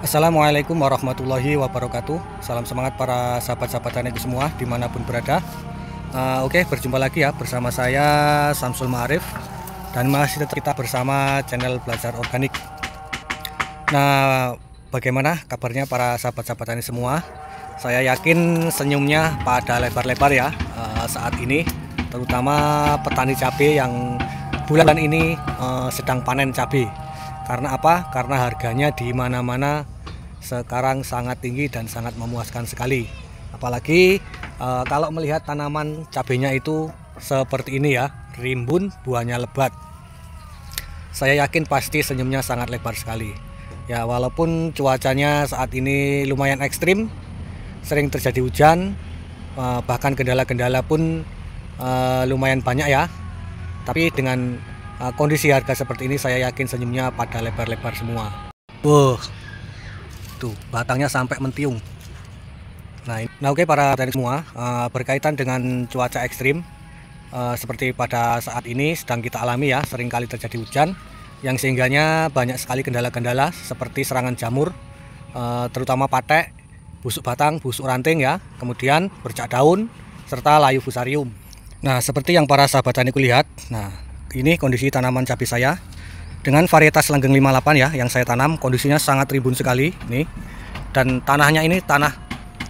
Assalamualaikum warahmatullahi wabarakatuh. Salam semangat para sahabat-sahabat taniku semua dimanapun berada. Oke, berjumpa lagi ya bersama saya Samsul Ma'arif, dan masih tetap kita bersama channel Belajar Organik. Nah, bagaimana kabarnya para sahabat-sahabat tani semua? Saya yakin senyumnya pada lebar-lebar ya saat ini, terutama petani cabai yang bulan ini sedang panen cabai. Karena apa? Karena harganya di mana-mana sekarang sangat tinggi dan sangat memuaskan sekali. Apalagi kalau melihat tanaman cabenya itu seperti ini ya, rimbun, buahnya lebat. Saya yakin pasti senyumnya sangat lebar sekali. Ya, walaupun cuacanya saat ini lumayan ekstrim, sering terjadi hujan, bahkan kendala-kendala pun lumayan banyak ya. Tapi dengan kondisi harga seperti ini, saya yakin senyumnya pada lebar-lebar semua. Tuh batangnya sampai mentiung. Nah oke para petani semua, berkaitan dengan cuaca ekstrim seperti pada saat ini sedang kita alami ya, seringkali terjadi hujan yang sehingganya banyak sekali kendala-kendala seperti serangan jamur, terutama patek, busuk batang, busuk ranting ya, kemudian bercak daun serta layu fusarium. Nah, seperti yang para sahabat taniku lihat, nah ini kondisi tanaman cabai saya dengan varietas langgeng 58 ya, yang saya tanam kondisinya sangat rimbun sekali nih. Dan tanahnya ini tanah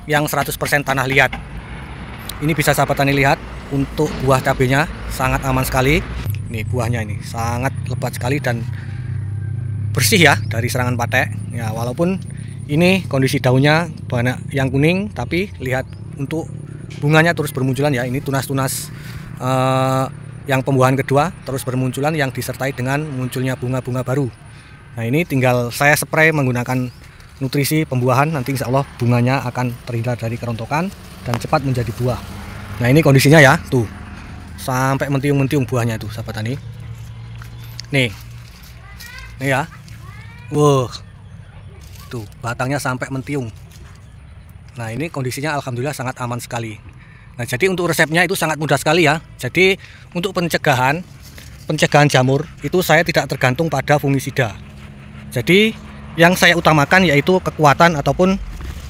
yang 100% tanah liat. Ini bisa sahabat tani lihat, untuk buah cabainya sangat aman sekali. Nih buahnya ini sangat lebat sekali dan bersih ya dari serangan patek. Ya, walaupun ini kondisi daunnya banyak yang kuning, tapi lihat untuk bunganya terus bermunculan ya. Ini tunas-tunas yang pembuahan kedua terus bermunculan yang disertai dengan munculnya bunga-bunga baru. Nah, ini tinggal saya spray menggunakan nutrisi pembuahan, nanti insya Allah bunganya akan terhindar dari kerontokan dan cepat menjadi buah. Nah, ini kondisinya ya, tuh sampai mentiung-mentiung buahnya tuh sahabat tani. Nih ya, tuh batangnya sampai mentiung. Nah, ini kondisinya alhamdulillah sangat aman sekali. Nah, jadi untuk resepnya itu sangat mudah sekali ya. Jadi untuk pencegahan jamur itu saya tidak tergantung pada fungisida. Jadi yang saya utamakan yaitu kekuatan ataupun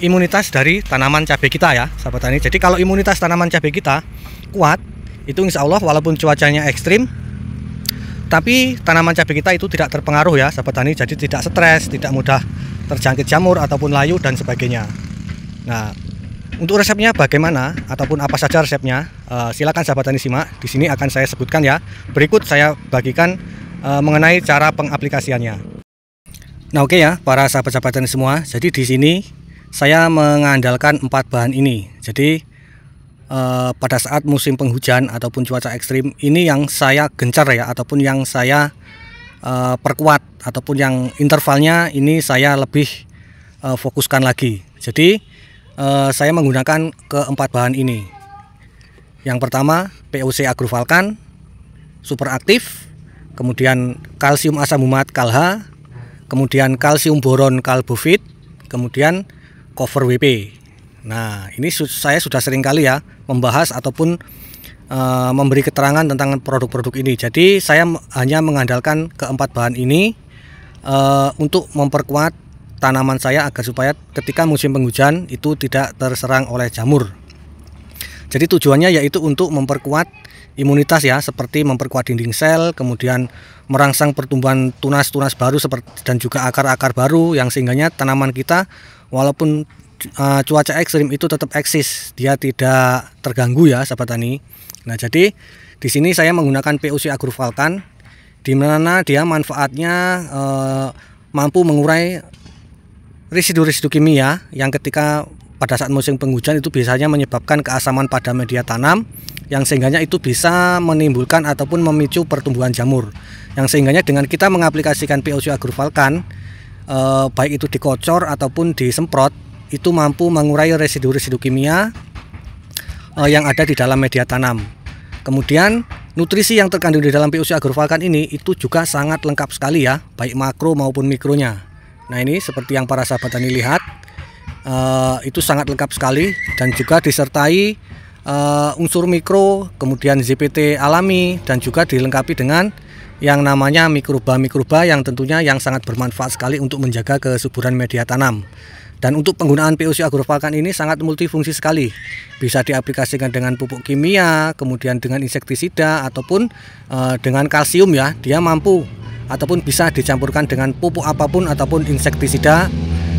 imunitas dari tanaman cabai kita ya sahabat tani. Jadi kalau imunitas tanaman cabai kita kuat, itu insya Allah walaupun cuacanya ekstrim, tapi tanaman cabai kita itu tidak terpengaruh ya sahabat tani. Jadi tidak stres, tidak mudah terjangkit jamur ataupun layu dan sebagainya. Nah, untuk resepnya bagaimana ataupun apa saja resepnya, silakan sahabat tani simak. Di sini akan saya sebutkan ya. Berikut saya bagikan mengenai cara pengaplikasiannya. Nah oke ya para sahabat-sahabat tani semua. Jadi di sini saya mengandalkan 4 bahan ini. Jadi pada saat musim penghujan ataupun cuaca ekstrim ini yang saya gencar ya, ataupun yang saya perkuat, ataupun yang intervalnya ini saya lebih fokuskan lagi. Jadi saya menggunakan keempat bahan ini. Yang pertama POC Agrofalkan Super Aktif, kemudian kalsium asam humat Kalha, kemudian kalsium boron Kalbovit, kemudian cover WP. Nah, ini saya sudah sering kali ya membahas ataupun memberi keterangan tentang produk-produk ini. Jadi saya hanya mengandalkan keempat bahan ini untuk memperkuat tanaman saya agar supaya ketika musim penghujan itu tidak terserang oleh jamur. Jadi tujuannya yaitu untuk memperkuat imunitas ya, seperti memperkuat dinding sel, kemudian merangsang pertumbuhan tunas-tunas baru dan juga akar-akar baru, yang sehingganya tanaman kita walaupun cuaca ekstrim itu tetap eksis, dia tidak terganggu ya sahabat tani. Nah, jadi di sini saya menggunakan POC Agrofalkan, di mana dia manfaatnya mampu mengurai residu-residu kimia yang ketika pada saat musim penghujan itu biasanya menyebabkan keasaman pada media tanam, yang sehingganya itu bisa menimbulkan ataupun memicu pertumbuhan jamur. Yang sehingganya dengan kita mengaplikasikan POC Agrofalkan, baik itu dikocor ataupun disemprot, itu mampu mengurai residu-residu kimia yang ada di dalam media tanam. Kemudian nutrisi yang terkandung di dalam POC Agrofalkan ini itu juga sangat lengkap sekali ya, baik makro maupun mikronya. Nah, ini seperti yang para sahabat tani lihat, itu sangat lengkap sekali dan juga disertai unsur mikro, kemudian ZPT alami, dan juga dilengkapi dengan yang namanya mikroba yang tentunya yang sangat bermanfaat sekali untuk menjaga kesuburan media tanam. Dan untuk penggunaan POC Agrofalcon ini sangat multifungsi sekali. Bisa diaplikasikan dengan pupuk kimia, kemudian dengan insektisida ataupun dengan kalsium ya. Dia mampu ataupun bisa dicampurkan dengan pupuk apapun ataupun insektisida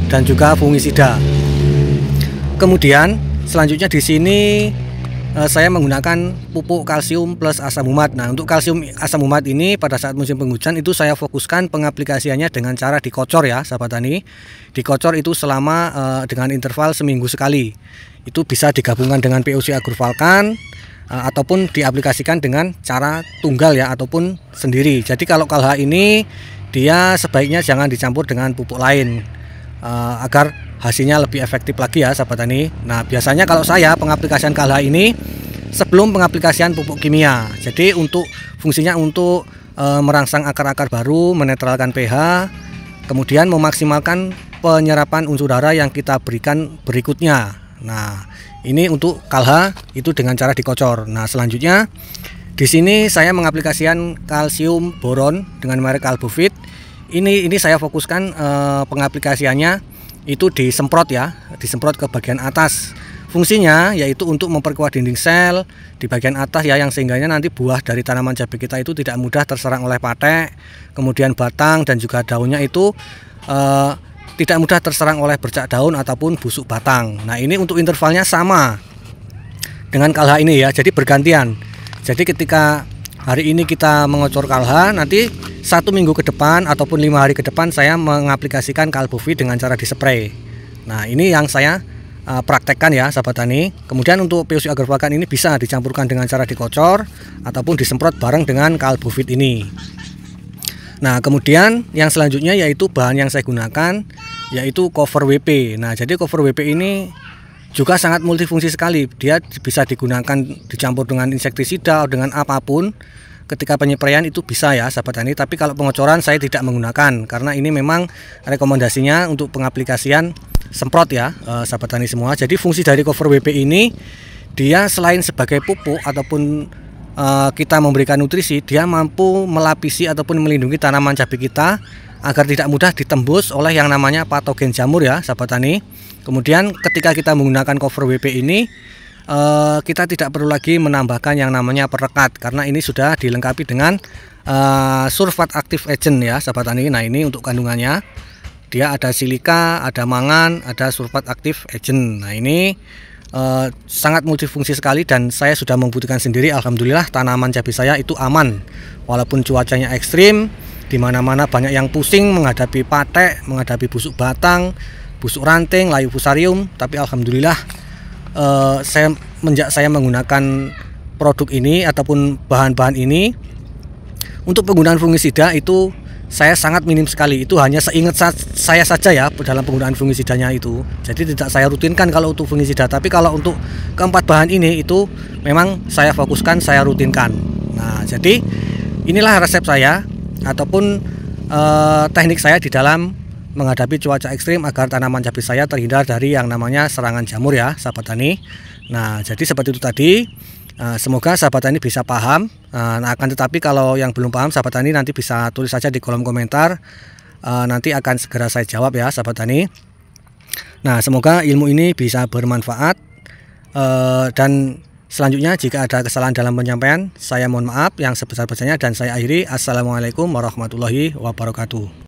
dan juga fungisida. Kemudian selanjutnya di sini saya menggunakan pupuk kalsium plus asam umat. Nah, untuk kalsium asam umat ini pada saat musim penghujan itu saya fokuskan pengaplikasiannya dengan cara dikocor ya, sahabat tani. Dikocor itu selama dengan interval seminggu sekali. Itu bisa digabungkan dengan POC Agrofalcon ataupun diaplikasikan dengan cara tunggal ya, ataupun sendiri. Jadi kalau KALHA ini dia sebaiknya jangan dicampur dengan pupuk lain agar hasilnya lebih efektif lagi ya, sahabat tani. Nah, biasanya kalau saya pengaplikasian KALHA ini sebelum pengaplikasian pupuk kimia. Jadi untuk fungsinya untuk merangsang akar-akar baru, menetralkan pH, kemudian memaksimalkan penyerapan unsur hara yang kita berikan berikutnya. Nah, ini untuk KALHA itu dengan cara dikocor. Nah, selanjutnya di sini saya mengaplikasikan kalsium boron dengan merek Albofit. Ini saya fokuskan pengaplikasiannya itu disemprot ya, disemprot ke bagian atas. Fungsinya yaitu untuk memperkuat dinding sel di bagian atas ya, yang sehingganya nanti buah dari tanaman cabai kita itu tidak mudah terserang oleh patek, kemudian batang dan juga daunnya itu tidak mudah terserang oleh bercak daun ataupun busuk batang. Nah, ini untuk intervalnya sama dengan KALHA ini ya, jadi bergantian. Jadi ketika hari ini kita mengocor KALHA, nanti 1 minggu ke depan ataupun 5 hari ke depan saya mengaplikasikan Albofit dengan cara dispray. Nah, ini yang saya praktekkan ya, sahabat tani. Kemudian untuk POC Agrofalcon ini bisa dicampurkan dengan cara dikocor ataupun disemprot bareng dengan Albofit ini. Nah, kemudian yang selanjutnya yaitu bahan yang saya gunakan yaitu cover WP. Nah, jadi cover WP ini juga sangat multifungsi sekali. Dia bisa digunakan dicampur dengan insektisida atau dengan apapun. Ketika penyepraian itu bisa ya, sahabat tani. Tapi kalau pengocoran saya tidak menggunakan karena ini memang rekomendasinya untuk pengaplikasian semprot ya, sahabat tani semua. Jadi fungsi dari cover WP ini dia selain sebagai pupuk ataupun kita memberikan nutrisi, dia mampu melapisi ataupun melindungi tanaman cabai kita agar tidak mudah ditembus oleh yang namanya patogen jamur ya, sahabat tani. Kemudian ketika kita menggunakan cover WP ini kita tidak perlu lagi menambahkan yang namanya perekat karena ini sudah dilengkapi dengan sulfat active agent ya, sahabat tani. Nah, ini untuk kandungannya dia ada silika, ada mangan, ada sulfat active agent. Nah, ini sangat multifungsi sekali dan saya sudah membuktikan sendiri. Alhamdulillah tanaman cabai saya itu aman walaupun cuacanya ekstrim, di mana-mana banyak yang pusing menghadapi patek, menghadapi busuk batang, busuk ranting, layu fusarium, tapi alhamdulillah semenjak saya menggunakan produk ini ataupun bahan-bahan ini untuk penggunaan fungisida itu saya sangat minim sekali. Itu hanya seingat saya saja ya dalam penggunaan fungisidanya itu. Jadi tidak saya rutinkan kalau untuk fungisida, tapi kalau untuk keempat bahan ini itu memang saya fokuskan, saya rutinkan. Nah, jadi inilah resep saya ataupun teknik saya di dalam menghadapi cuaca ekstrim agar tanaman cabai saya terhindar dari yang namanya serangan jamur ya, sahabat tani. Nah, jadi seperti itu tadi. Semoga sahabat tani bisa paham. Nah, akan tetapi kalau yang belum paham, sahabat tani nanti bisa tulis saja di kolom komentar. Nanti akan segera saya jawab ya, sahabat tani. Nah, semoga ilmu ini bisa bermanfaat. Dan selanjutnya jika ada kesalahan dalam penyampaian, saya mohon maaf yang sebesar-besarnya dan saya akhiri. Assalamualaikum warahmatullahi wabarakatuh.